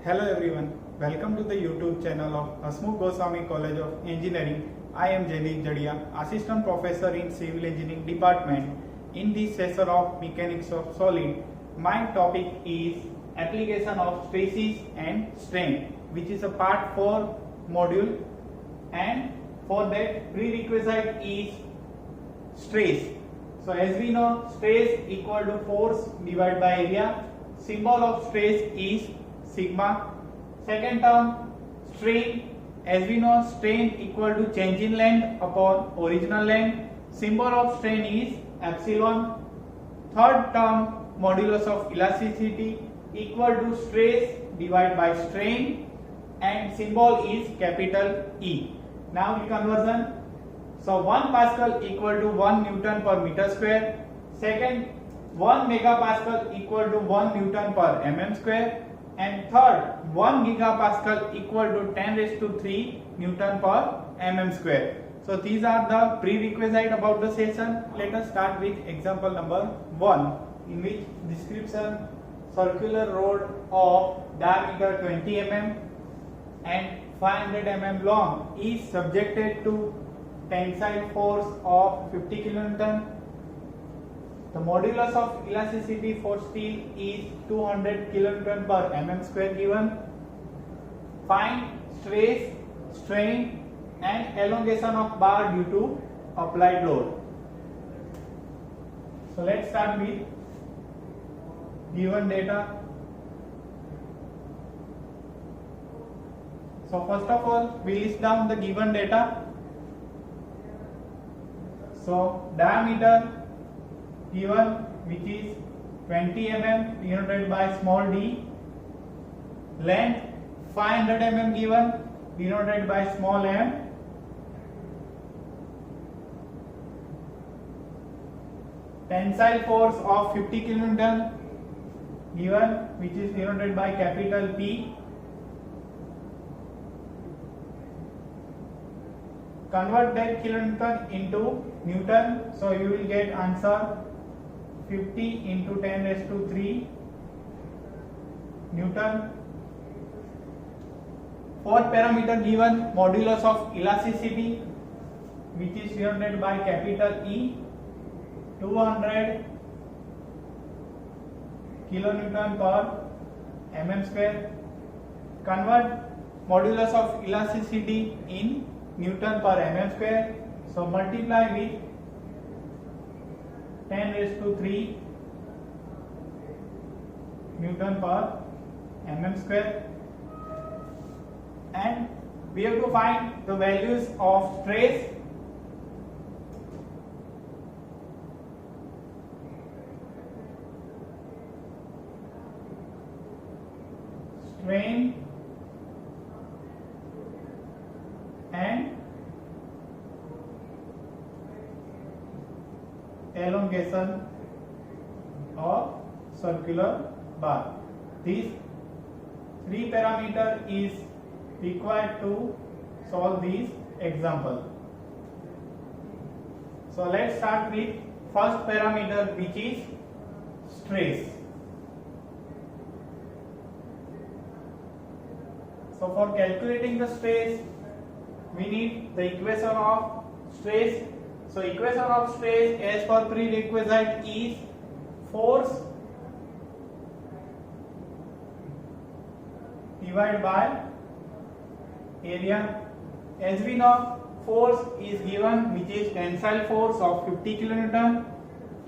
Hello everyone, welcome to the YouTube channel of Hasmukh Goswami College of Engineering. I am Jaideep Jadia, Assistant Professor in Civil Engineering Department. In this session of Mechanics of Solid, my topic is Application of Stresses and Strain, which is a part 4 module, and for that prerequisite is stress. So as we know, stress equal to force divided by area. Symbol of stress is sigma. Second term, strain. As we know, strain equal to change in length upon original length. Symbol of strain is epsilon. Third term, modulus of elasticity equal to stress divided by strain, and symbol is capital E. Now the conversion. So 1 Pascal equal to 1 Newton per meter square. Second, 1 megapascal equal to 1 Newton per mm square. And third, 1 gigapascal equal to 10 raised to 3 Newton per mm square. So these are the prerequisite about the session. Let us start with example number 1, in which description: circular rod of diameter 20 mm and 500 mm long is subjected to tensile force of 50 kN. The modulus of elasticity for steel is 200 kN per mm square given. Find stress, strain and elongation of bar due to applied load. So let's start with given data. So first of all, we list down the given data. So diameter given, which is 20 mm denoted by small d. Length 500 mm given, denoted by small m. Tensile force of 50 kN given, which is denoted by capital P. Convert that kilonewton into Newton, so you will get answer 50 into 10 raised to 3 Newton. Fourth parameter given, modulus of elasticity, which is denoted by capital E, 200 kilonewton per mm square. Convert modulus of elasticity in Newton per mm square, so multiply with 10 raised to 3 Newton per mm square, and we have to find the values of stress, strain and elongation of circular bar. These 3 parameter is required to solve these example. So let's start with first parameter, which is stress. So for calculating the stress, we need the equation of stress. So equation of stress as per prerequisite is force divided by area. As we know, force is given, which is tensile force of 50 kN,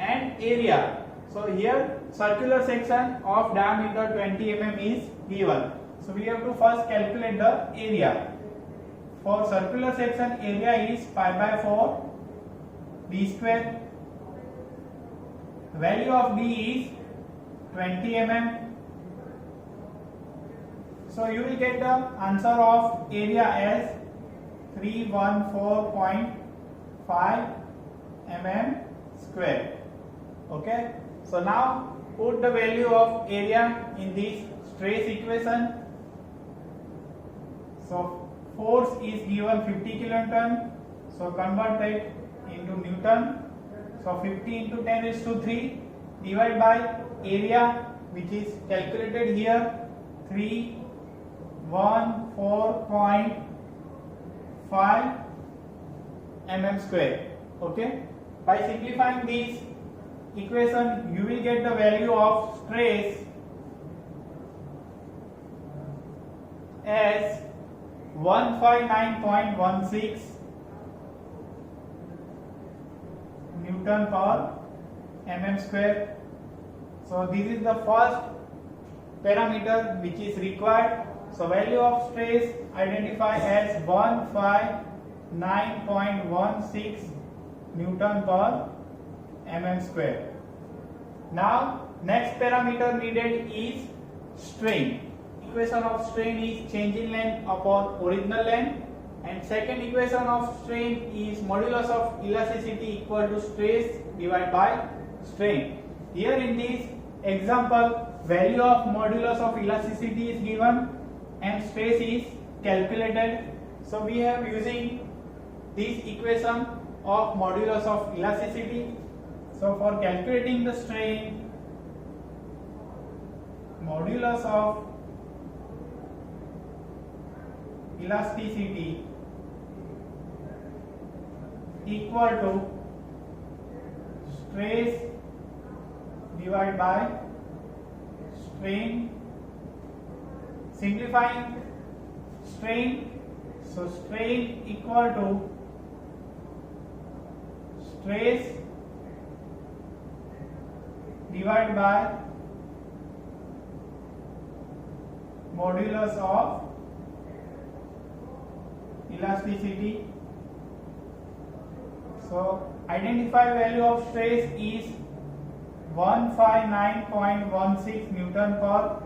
and area. So here circular section of diameter 20 mm is given. So we have to first calculate the area. For circular section, area is pi by 4 d square. The value of d is 20 mm. So you will get the answer of area as 314.5 mm square. Okay. So now put the value of area in this stress equation. So force is given 50 kilonewton, so convert that into Newton. So 50 into 10 raised to 3 divided by area, which is calculated here 3 14.5 mm square. Okay, by simplifying this equation you will get the value of stress as 159.16 Newton per mm square. So this is the first parameter which is required. So value of stress identified as 159.16 Newton per mm square. Now next parameter needed is strain. Equation of strain is change in length upon original length, and second equation of strain is modulus of elasticity equal to stress divided by strain. Here in this example, value of modulus of elasticity is given and stress is calculated. So we have using this equation of modulus of elasticity. So for calculating the strain, modulus of elasticity equal to stress divided by strain. Simplifying strain, so strain equal to stress divided by modulus of elasticity. So identified value of stress is 159.16 Newton per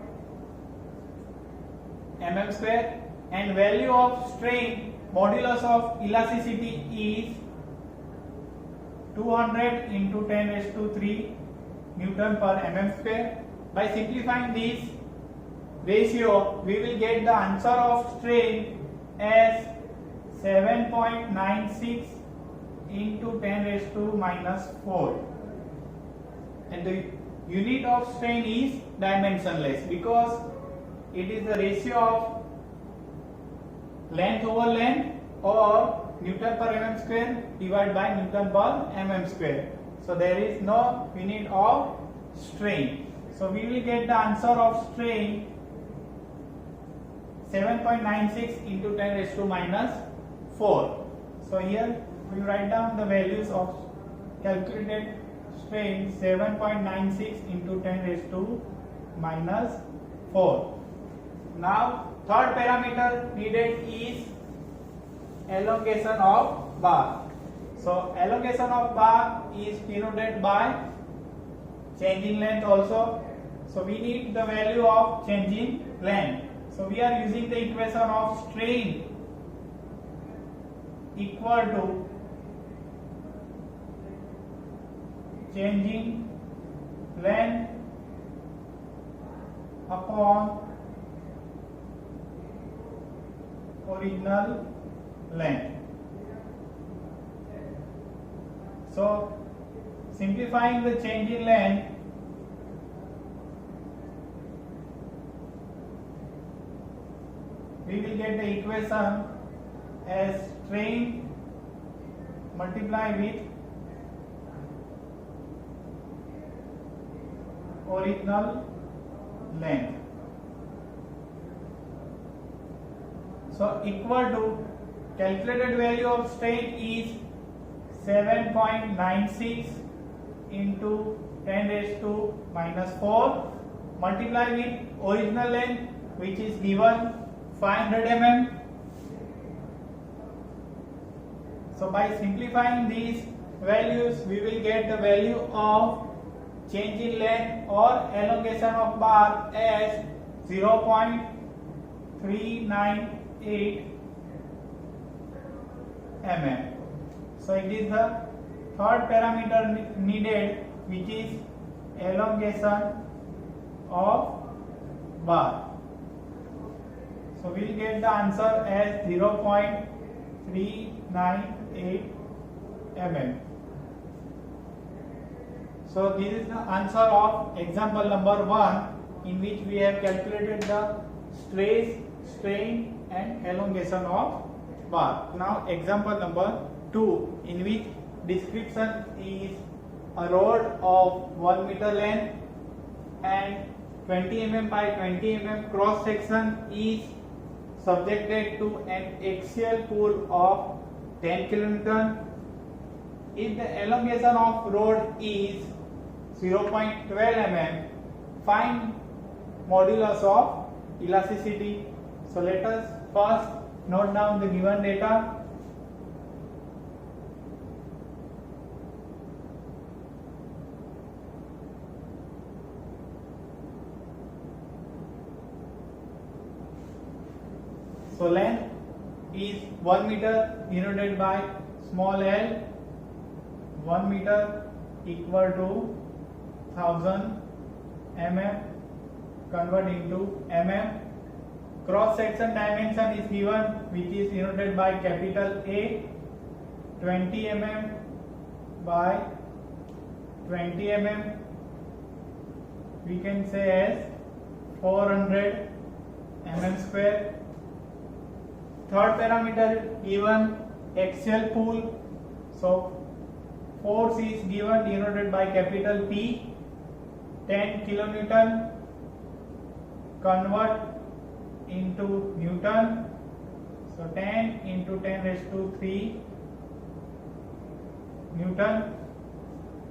mm square, and value of strain modulus of elasticity is 200 into 10 raised to 3 Newton per mm square. By simplifying this ratio, we will get the answer of strain as 7.96 into 10 raised to minus 4, and the unit of strain is dimensionless because it is the ratio of length over length or Newton per mm square divided by Newton per mm square. So there is no unit of strain. So we will get the answer of strain 7.96 into 10 raised to minus 4. So here we write down the values of calculated strain 7.96 into 10 raised to minus 4. Now third parameter needed is elongation of bar. So elongation of bar is denoted by change in length also. So we need the value of change in length. So we are using the equation of strain equal to change in length upon original length. So simplifying the change in length, we will get the equation as strain multiply with original length. So equal to calculated value of strain is 7.96 into 10 raised to minus 4 multiply with original length which is given 500 mm. So by simplifying these values we will get the value of change in length or elongation of bar as 0.398 mm. So it is the third parameter needed, which is elongation of bar. So we will get the answer as 0.398 mm. So this is the answer of example number 1, in which we have calculated the stress, strain and elongation of bar. Now example number 2, in which description is a rod of 1 meter length and 20 mm by 20 mm cross section is subjected to an axial pull of 10 kN. If the elongation of rod is 0.12 mm, find modulus of elasticity. So let us first note down the given data. So length is 1 meter denoted by small l. 1 meter equal to 1000 mm, convert into mm. Cross section dimension is given, which is denoted by capital A, 20 mm by 20 mm, we can say as 400 mm square. Third parameter given, axial pull. So force is given, denoted by capital P, 10 kilonewton, convert into Newton. So 10 into 10 raised to 3 Newton.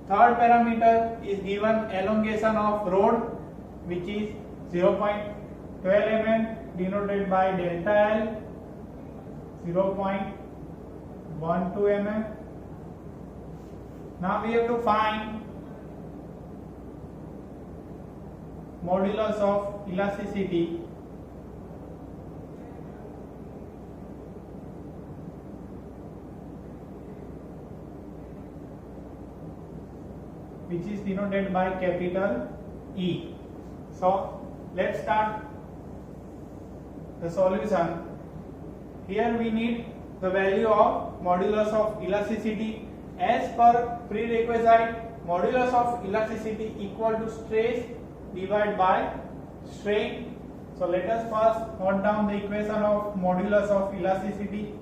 Third parameter is given, elongation of rod, which is 0.12 mm, denoted by delta L, 0.12 mm. Now we have to find modulus of elasticity. Which is denoted by capital E. So let's start the solution. Here we need the value of modulus of elasticity. As per prerequisite, modulus of elasticity equal to stress divided by strain. So let us first note down the equation of modulus of elasticity.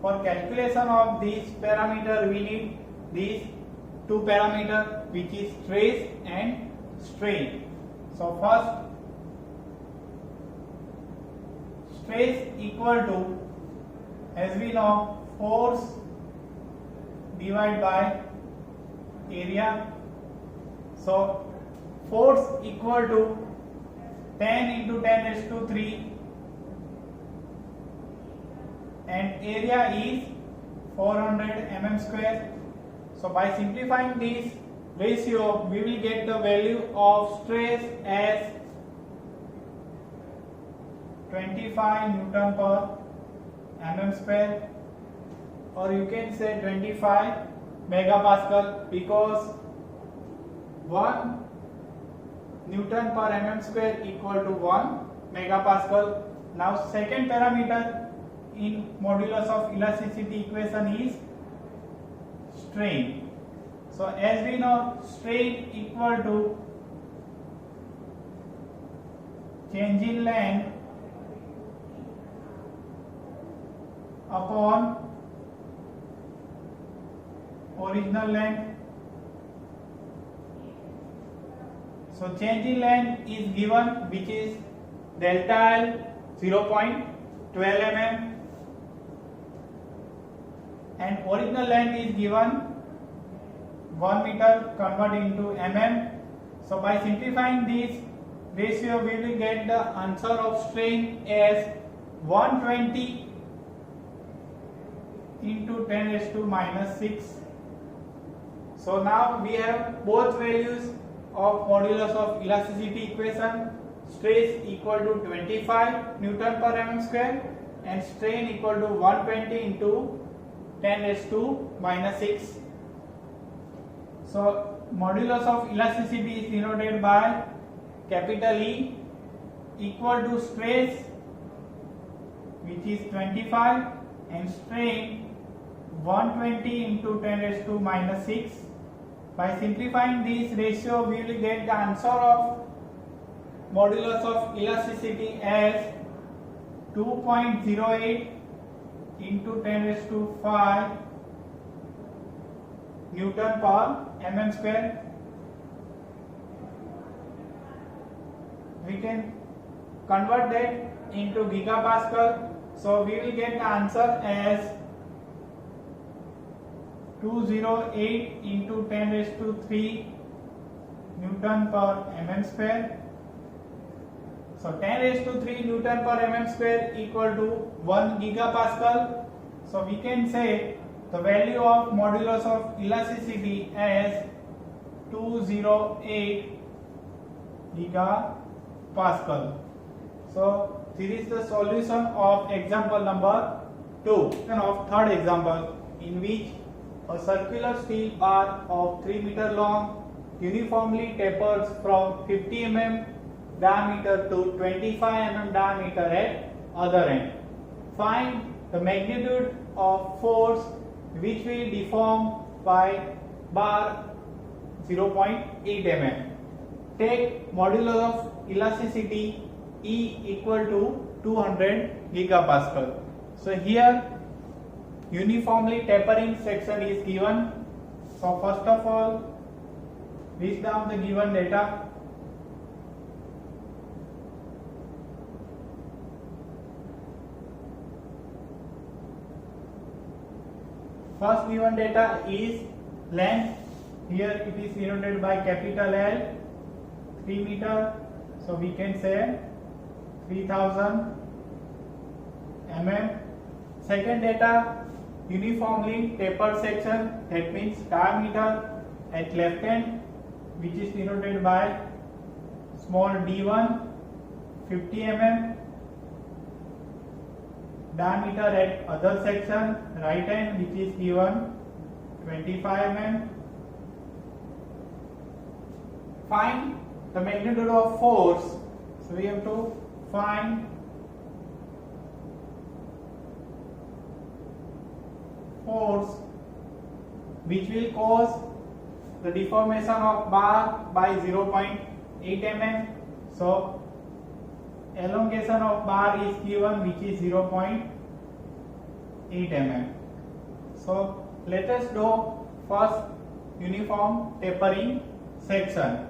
For calculation of this parameter, we need these two parameters, which is stress and strain. So first, stress equal to, as we know, force divided by area. So force equal to 10 into 10 raised to 3 and area is 400 mm square. So by simplifying this ratio, we will get the value of stress as 25 Newton per mm square, or you can say 25 megapascal, because 1 Newton per mm square equal to 1 megapascal. Now second parameter in modulus of elasticity equation is strain. So as we know, strain equal to change in length upon original length. So change in length is given, which is delta L 0.12 mm, and original length is given 1 meter, convert into mm. So by simplifying this ratio, we will get the answer of strain as 120 into 10 raised to minus 6. So now we have both values of modulus of elasticity equation. Stress equal to 25 Newton per mm square and strain equal to 120 into 10 raised to minus 6. So modulus of elasticity is denoted by capital E, equal to stress, which is 25, and strain 120 into 10 raised to minus 6. By simplifying this ratio, we will get the answer of modulus of elasticity as 2.08 into 10 raised to 5 Newton per mm square. We can convert that into gigapascal, so we will get the answer as 208 into 10 raised to 3 Newton per mm square. So 10 raised to 3 Newton per mm square equal to 1 gigapascal. So we can say the value of modulus of elasticity as 208 gigapascal. So this is the solution of example number 2. And of third example, in which a circular steel bar of 3 meter long uniformly tapers from 50 mm diameter to 25 mm diameter at other end. Find the magnitude of force which will deform by bar 0.8 mm. Take modulus of elasticity E equal to 200 gigapascal. So here uniformly tapering section is given. So first of all, list down the given data. First given data is length. Here it is denoted by capital L, 3 meter. So we can say 3000 mm. Second data, uniformly tapered section, that means diameter at left end, which is denoted by small d1, 50 mm. Diameter at other section, right end, which is given 25 mm. Find the magnitude of force. So we have to find force which will cause the deformation of bar by 0.8 mm. So elongation of bar is given, which is 0.8 mm. So let us do first uniform tapering section.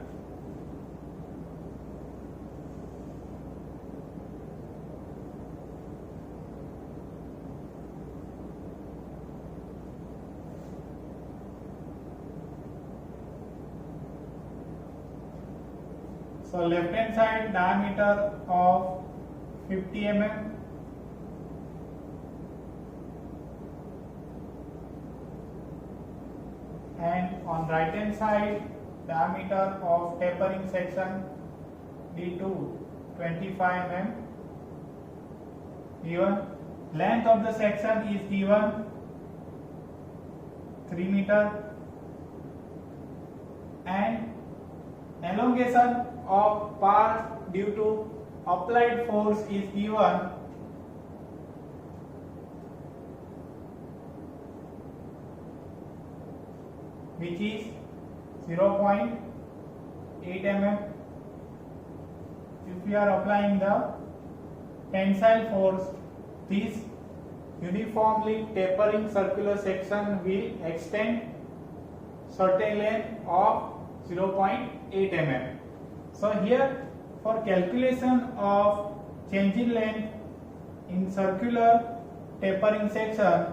So left hand side diameter of 50 mm, and on right hand side diameter of tapering section D2 25 mm. Given length of the section is given 3 meter, and elongation of bar due to applied force is given which is 0.8 mm. If we are applying the tensile force, this uniformly tapering circular section will extend certain length of 0.8 mm. So here, for calculation of change in length in circular tapering section,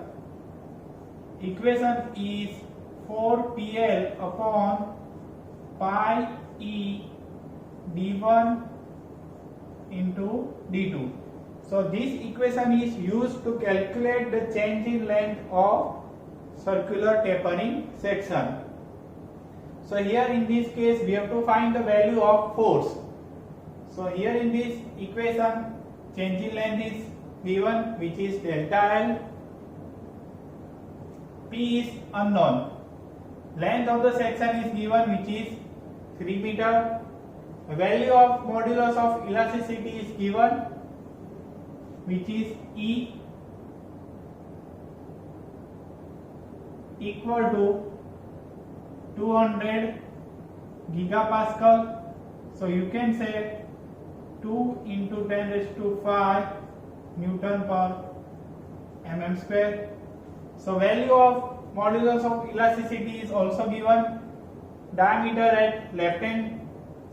equation is 4PL upon pi E d1 into d2. So this equation is used to calculate the change in length of circular tapering section. So here in this case we have to find the value of force. So here in this equation, change in length is given, which is delta L. P is unknown. Length of the section is given, which is 3 meter. The value of modulus of elasticity is given, which is E equal to 200 gigapascal. So you can say 2 into 10 raised to 5 Newton per mm square. So value of modulus of elasticity is also given. Diameter at left hand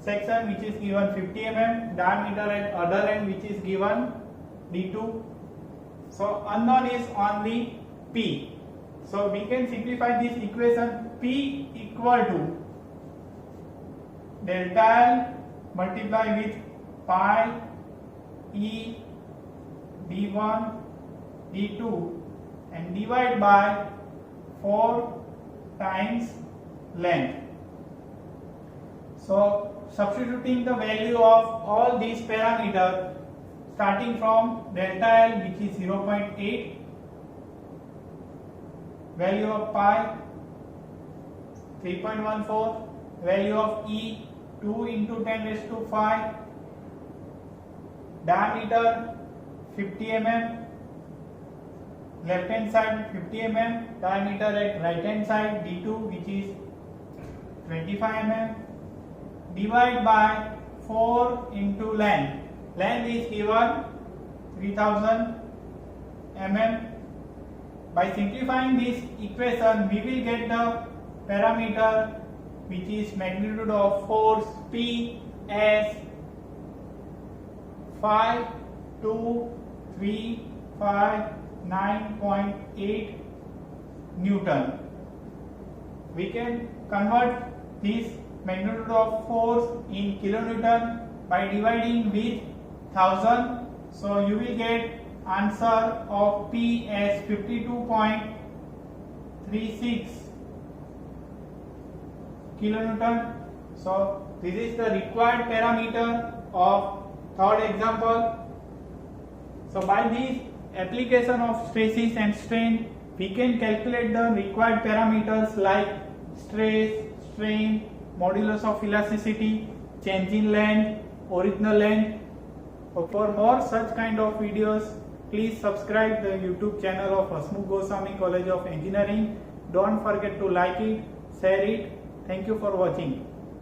section, which is given 50 mm, diameter at other end, which is given d2. So unknown is only P. So we can simplify this equation. P equal to delta L multiply with pi E d1 d2 and divide by 4 times length. So substituting the value of all these parameters, starting from delta L, which is 0.8, value of pi 3.14, value of E 2 into 10 raised to 5, diameter 50 mm, left hand side 50 mm, diameter at right hand side d2, which is 25 mm, divide by 4 into length. Length is given 3000 mm. By simplifying this equation, we will get the parameter, which is magnitude of force P as 5239.8 Newton. We can convert this magnitude of force in kilonewton by dividing with 1000. So you will get answer of P as 52.36 kilonewton. So this is the required parameter of third example. So by this application of stresses and strain, we can calculate the required parameters like stress, strain, modulus of elasticity, change in length, original length. For more such kind of videos, please subscribe the YouTube channel of Hasmukh Goswami College of Engineering. Don't forget to like it, share it. Thank you for watching.